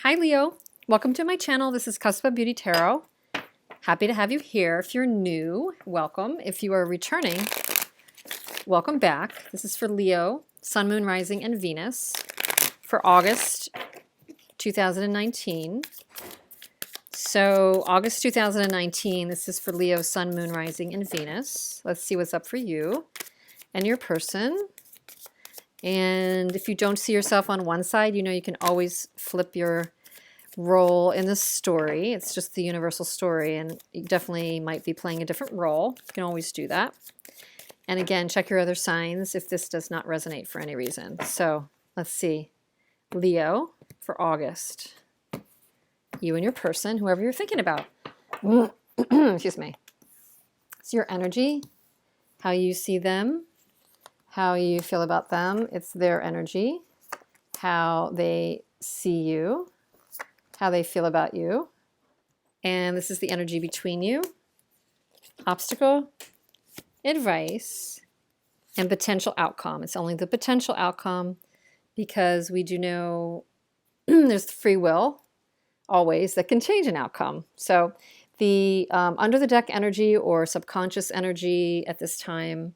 Hi Leo, welcome to my channel. This is Cuspa Beauty Tarot. Happy to have you here. If you're new, welcome. If you are returning, welcome back. This is for Leo, Sun, Moon, Rising, and Venus for August 2019. So August 2019, this is for Leo, Sun, Moon, Rising, and Venus. Let's see what's up for you and your person. And if you don't see yourself on one side, you know you can always flip your role in the story. It's just the universal story, and you definitely might be playing a different role. You can always do that. And again, check your other signs if this does not resonate for any reason. So let's see. Leo for August. You and your person, whoever you're thinking about. Excuse me. It's your energy, how you see them, how you feel about them. It's their energy, how they see you, how they feel about you. And this is the energy between you. Obstacle, advice, and potential outcome. It's only the potential outcome because we do know there's free will always that can change an outcome. So the under the deck energy or subconscious energy at this time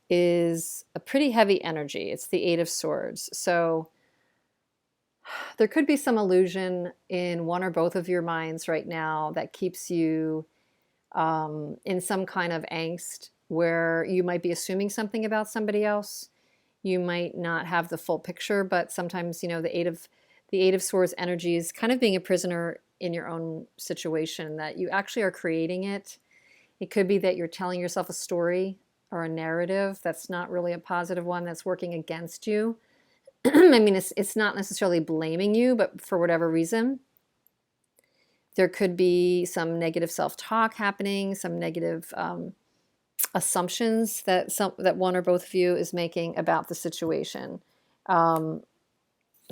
is a pretty heavy energy. It's the Eight of Swords. So there could be some illusion in one or both of your minds right now that keeps you in some kind of angst where you might be assuming something about somebody else. You might not have the full picture, but sometimes, you know, the Eight of Swords energy is kind of being a prisoner in your own situation, that you actually are creating it. It could be that you're telling yourself a story or a narrative that's not really a positive one, that's working against you. I mean, it's not necessarily blaming you, but for whatever reason, there could be some negative self-talk happening, some negative assumptions that one or both of you is making about the situation.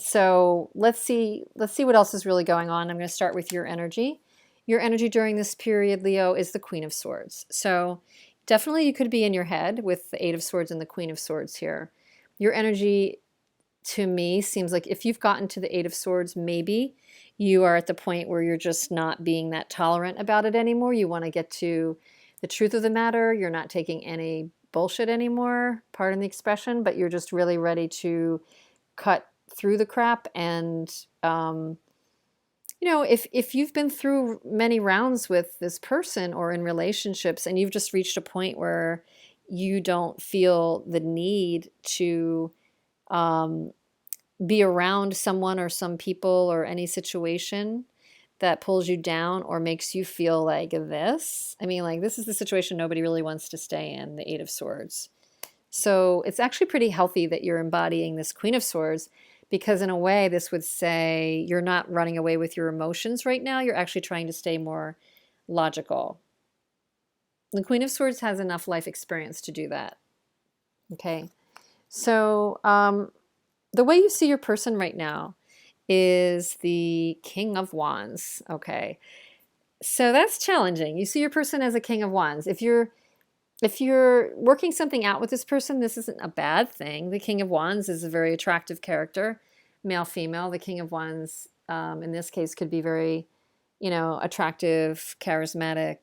So let's see what else is really going on. I'm going to start with your energy. Your energy during this period, Leo, is the Queen of Swords. So definitely you could be in your head with the Eight of Swords and the Queen of Swords here. Your energy, to me, seems like if you've gotten to the Eight of Swords, maybe you are at the point where you're just not being that tolerant about it anymore. You want to get to the truth of the matter. You're not taking any bullshit anymore, pardon the expression, but you're just really ready to cut through the crap. And you know, if you've been through many rounds with this person or in relationships and you've just reached a point where you don't feel the need to be around someone or some people or any situation that pulls you down or makes you feel like this. I mean, like, this is the situation nobody really wants to stay in, the Eight of Swords. So it's actually pretty healthy that you're embodying this Queen of Swords, because in a way this would say you're not running away with your emotions right now. You're actually trying to stay more logical. The Queen of Swords has enough life experience to do that. Okay. So the way you see your person right now is the King of Wands. Okay. So that's challenging. You see your person as a King of Wands. If you're working something out with this person, this isn't a bad thing. The King of Wands is a very attractive character, male, female. The King of Wands, in this case, could be very, you know, attractive, charismatic,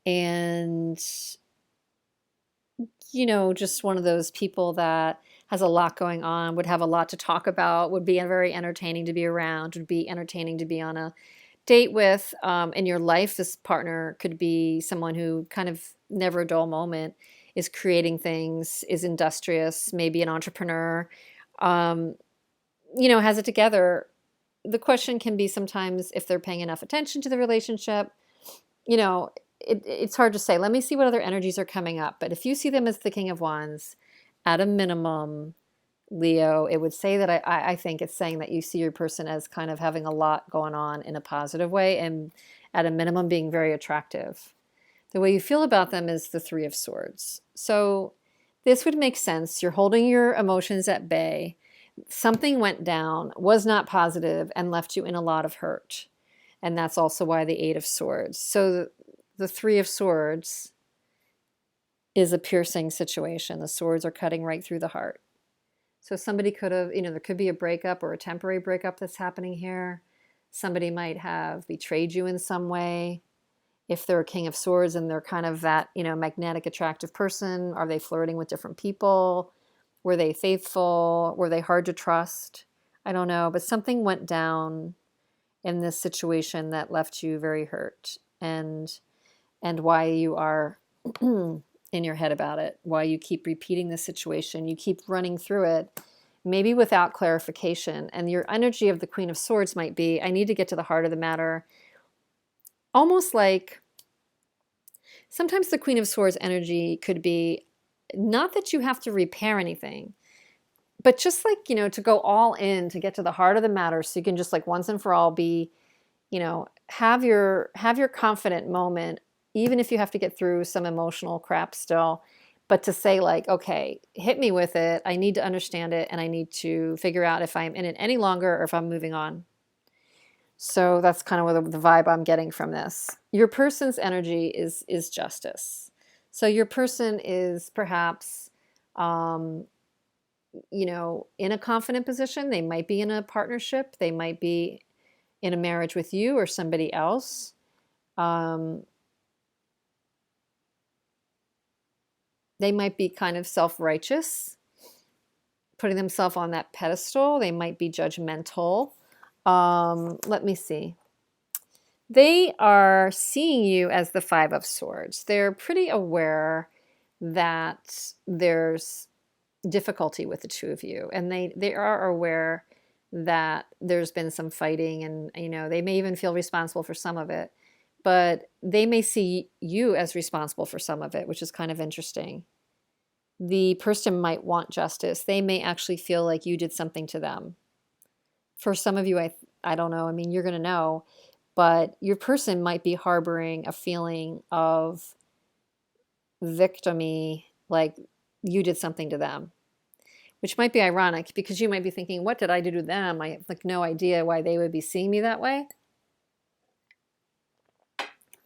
and, you know, just one of those people that has a lot going on, would have a lot to talk about, would be very entertaining to be around, would be entertaining to be on a date with. In your life, this partner could be someone who kind of never a dull moment, is creating things, is industrious, maybe an entrepreneur, you know, has it together. The question can be sometimes if they're paying enough attention to the relationship. You know, it's hard to say. Let me see what other energies are coming up. But if you see them as the King of Wands, at a minimum, Leo, it would say that I think it's saying that you see your person as kind of having a lot going on in a positive way, and at a minimum being very attractive. The way you feel about them is the Three of Swords. So this would make sense. You're holding your emotions at bay. Something went down, was not positive, and left you in a lot of hurt. And that's also why the Eight of Swords. So the Three of Swords is a piercing situation. The swords are cutting right through the heart. So somebody could have, there could be a breakup or a temporary breakup that's happening here. Somebody might have betrayed you in some way. If they're a King of Swords and they're kind of that, magnetic, attractive person, are they flirting with different people? Were they faithful? Were they hard to trust? I don't know, but something went down in this situation that left you very hurt, and why you are in your head about it, why you keep repeating the situation, you keep running through it, maybe without clarification. And your energy of the Queen of Swords might be, I need to get to the heart of the matter. Almost like sometimes the Queen of Swords energy could be not that you have to repair anything, but just like, to go all in to get to the heart of the matter, so you can just like once and for all be, have your confident moment, even if you have to get through some emotional crap still, but to say like, okay, hit me with it. I need to understand it, and I need to figure out if I'm in it any longer or if I'm moving on. So that's kind of what the vibe I'm getting from this. Your person's energy is justice. So your person is perhaps, in a confident position. They might be in a partnership. They might be in a marriage with you or somebody else. They might be kind of self-righteous, putting themselves on that pedestal. They might be judgmental. Let me see. They are seeing you as the Five of Swords. They're pretty aware that there's difficulty with the two of you, and they are aware that there's been some fighting, and they may even feel responsible for some of it, but they may see you as responsible for some of it, which is kind of interesting. The person might want justice. They may actually feel like you did something to them. For some of you, I don't know. I mean, you're going to know, but your person might be harboring a feeling of victimy, like you did something to them, which might be ironic because you might be thinking, what did I do to them? I have like no idea why they would be seeing me that way.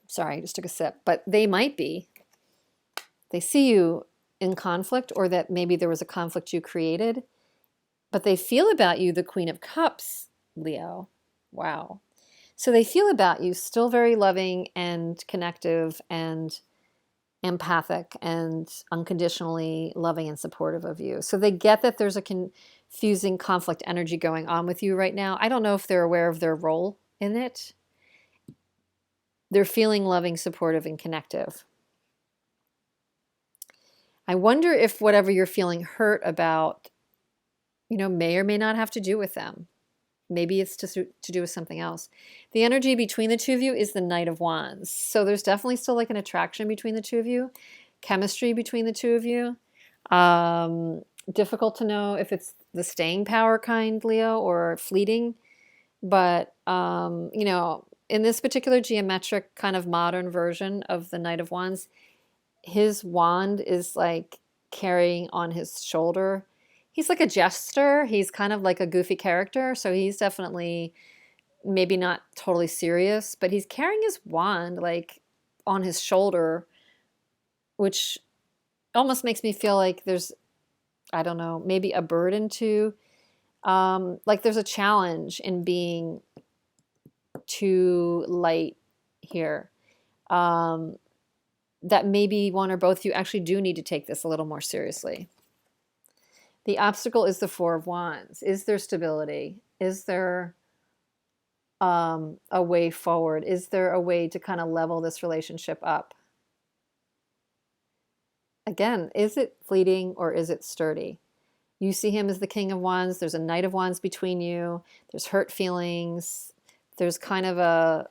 Sorry, I just took a sip, but they might be. They see you in conflict, or that maybe there was a conflict you created, but they feel about you the Queen of Cups, Leo. Wow. So they feel about you still very loving and connective and empathic and unconditionally loving and supportive of you. So they get that there's a confusing conflict energy going on with you right now. I don't know if they're aware of their role in it. They're feeling loving, supportive, and connective. I wonder if whatever you're feeling hurt about, may or may not have to do with them. Maybe it's to do with something else. The energy between the two of you is the Knight of Wands. So there's definitely still like an attraction between the two of you, chemistry between the two of you. Difficult to know if it's the staying power kind, Leo, or fleeting. But, in this particular geometric kind of modern version of the Knight of Wands, his wand is like carrying on his shoulder. He's like a jester. He's kind of like a goofy character. So he's definitely maybe not totally serious, but he's carrying his wand like on his shoulder, which almost makes me feel like there's, I don't know, maybe a burden to, like there's a challenge in being too light here. That maybe one or both of you actually do need to take this a little more seriously. The obstacle is the Four of Wands. Is there stability? Is there a way forward? Is there a way to kind of level this relationship up? Again, is it fleeting or is it sturdy? You see him as the King of Wands. There's a Knight of Wands between you. There's hurt feelings. There's kind of a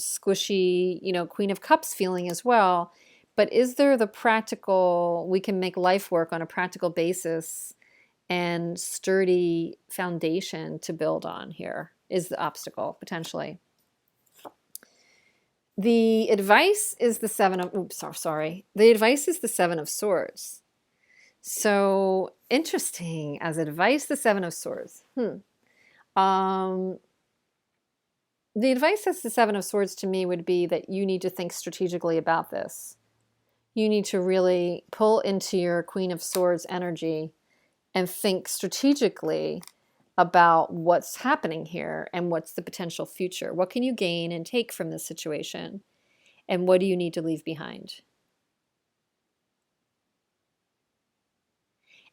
squishy, Queen of Cups feeling as well. But is there the practical, we can make life work on a practical basis and sturdy foundation to build on here is the obstacle, potentially. The advice is the The advice is the Seven of Swords. So interesting. As advice, the Seven of Swords. The advice as the Seven of Swords to me would be that you need to think strategically about this. You need to really pull into your Queen of Swords energy and think strategically about what's happening here and what's the potential future. What can you gain and take from this situation? And what do you need to leave behind?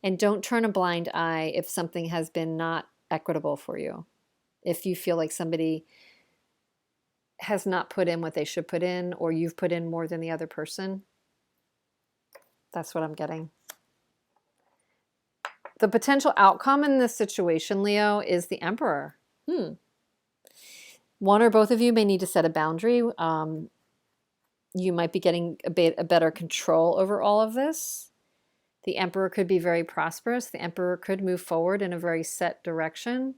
And don't turn a blind eye if something has been not equitable for you. If you feel like somebody has not put in what they should put in, or you've put in more than the other person. That's what I'm getting. The potential outcome in this situation, Leo, is the Emperor. One or both of you may need to set a boundary. You might be getting a better control over all of this. The Emperor could be very prosperous. The Emperor could move forward in a very set direction.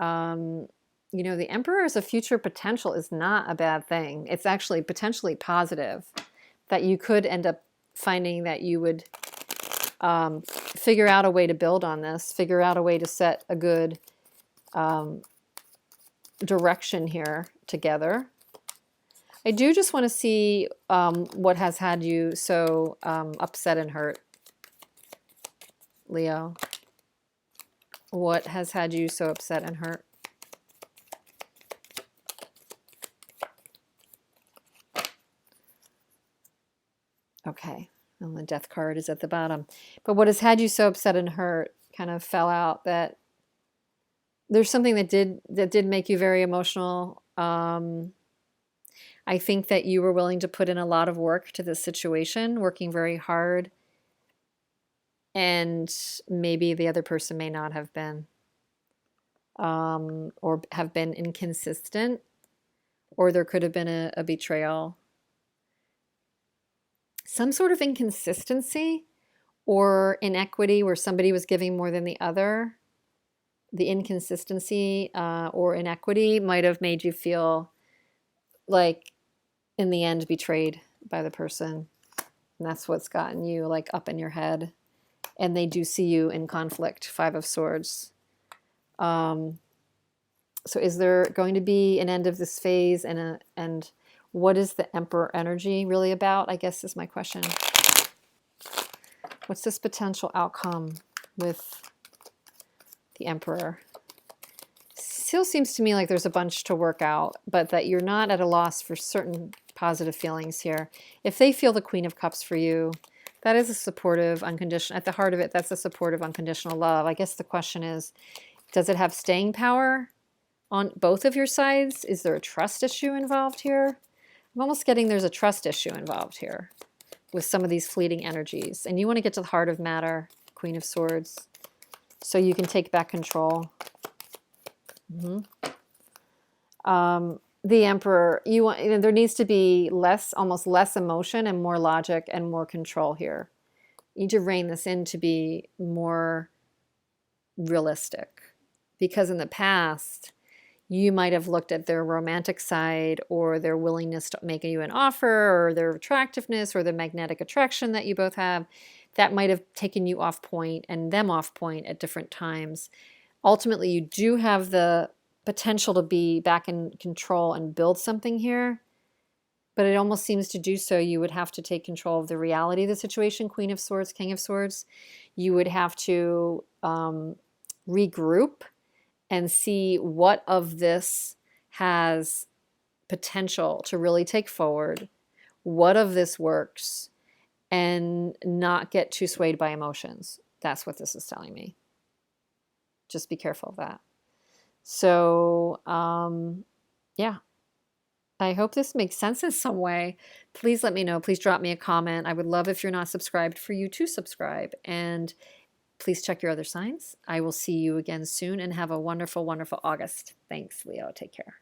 You know, the Emperor as a future potential is not a bad thing. It's actually potentially positive, that you could end up finding that you would figure out a way to build on this, figure out a way to set a good direction here together. I do just want to see what has had you so upset and hurt, Leo. What has had you so upset and hurt? Okay, and the Death card is at the bottom. But what has had you so upset and hurt kind of fell out that there's something that did make you very emotional. I think that you were willing to put in a lot of work to this situation, working very hard, and maybe the other person may not have been, or have been inconsistent, or there could have been a betrayal. Some sort of inconsistency or inequity where somebody was giving more than the other. The inconsistency or inequity might have made you feel like, in the end, betrayed by the person. And that's what's gotten you like up in your head. And they do see you in conflict, 5 of Swords. So is there going to be an end of this phase, and what is the Emperor energy really about, I guess is my question. What's this potential outcome with the Emperor? Still seems to me like there's a bunch to work out, but that you're not at a loss for certain positive feelings here. If they feel the Queen of Cups for you, that is a supportive, unconditional, at the heart of it, that's a supportive, unconditional love. I guess the question is, does it have staying power on both of your sides? Is there a trust issue involved here? I'm almost getting there's a trust issue involved here with some of these fleeting energies. And you want to get to the heart of matter, Queen of Swords, so you can take back control. The Emperor, there needs to be almost less emotion and more logic and more control here. You need to rein this in to be more realistic, because in the past, you might have looked at their romantic side or their willingness to make you an offer or their attractiveness or the magnetic attraction that you both have. That might have taken you off point and them off point at different times. Ultimately, you do have the potential to be back in control and build something here, but it almost seems to do so, you would have to take control of the reality of the situation, Queen of Swords, King of Swords. You would have to regroup and see what of this has potential to really take forward, what of this works, and not get too swayed by emotions. That's what this is telling me. Just be careful of that. So, yeah. I hope this makes sense in some way. Please let me know. Please drop me a comment. I would love, if you're not subscribed, for you to subscribe. And please check your other signs. I will see you again soon, and have a wonderful, wonderful August. Thanks, Leo. Take care.